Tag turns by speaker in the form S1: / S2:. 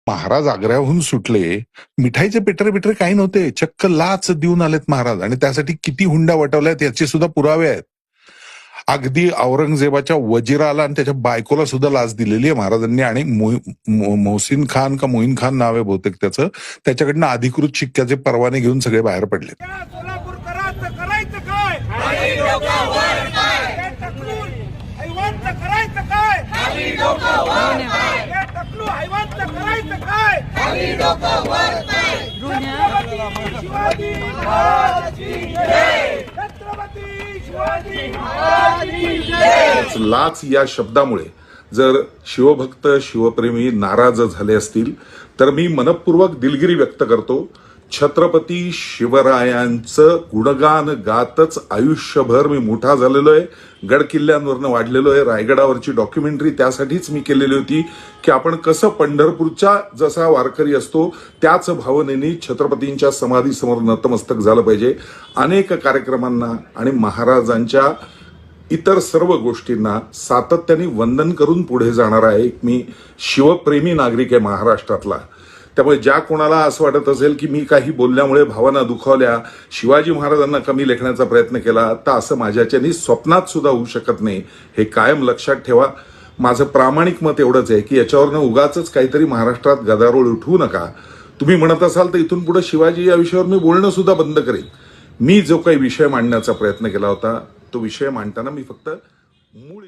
S1: महाराज आग्र्याहून सुटले, मिठाईचे पेटरे बिटरे काही नव्हते, चक्क लाच देऊन आलेत महाराज आणि त्यासाठी किती हुंडा वटवल्यात याचे सुद्धा पुरावे आहेत. अगदी औरंगजेबाच्या वजिराला आणि त्याच्या बायकोला सुद्धा लाच दिलेली आहे महाराजांनी आणि मोहसिन खान का मोईन खान नाव आहे बहुतेक त्याचं, त्याच्याकडनं अधिकृत शिक्क्याचे परवाने घेऊन सगळे बाहेर पडले. लाच या शब्दामुळे जर शिवभक्त शिवप्रेमी नाराज झाले असतील तर मी मनपूर्वक दिलगिरी व्यक्त करतो. छत्रपती शिवरायांचं गुणगान गातच आयुष्यभर मी मोठा झालेलो आहे, गडकिल्ल्यांवरनं वाढलेलो आहे. रायगडावरची डॉक्युमेंटरी त्यासाठीच मी केलेली होती की आपण कसं पंढरपूरच्या जसा वारकरी असतो त्याच भावनेने छत्रपतींच्या समाधीसमोर नतमस्तक झालं पाहिजे. अनेक कार्यक्रमांना आणि महाराजांच्या इतर सर्व गोष्टींना सातत्याने वंदन करून पुढे जाणारा एक मी शिवप्रेमी नागरिक आहे महाराष्ट्रातला. त्यामुळे ज्या कोणाला असं वाटत असेल की मी काही बोलल्यामुळे भावना दुखावल्या, शिवाजी महाराजांना कमी लेखण्याचा प्रयत्न केला, तर असं माझ्याच्यानी स्वप्नात सुद्धा होऊ शकत नाही. हे कायम लक्षात ठेवा. माझं प्रामाणिक मत एवढंच आहे की याच्यावरनं उगाच काहीतरी महाराष्ट्रात गदारोळ उठवू नका. तुम्ही म्हणत असाल तर इथून पुढे शिवाजी या विषयावर मी बोलणं सुद्धा बंद करेन. मी जो काही विषय मांडण्याचा प्रयत्न केला होता तो विषय मांडताना मी फक्त मूळ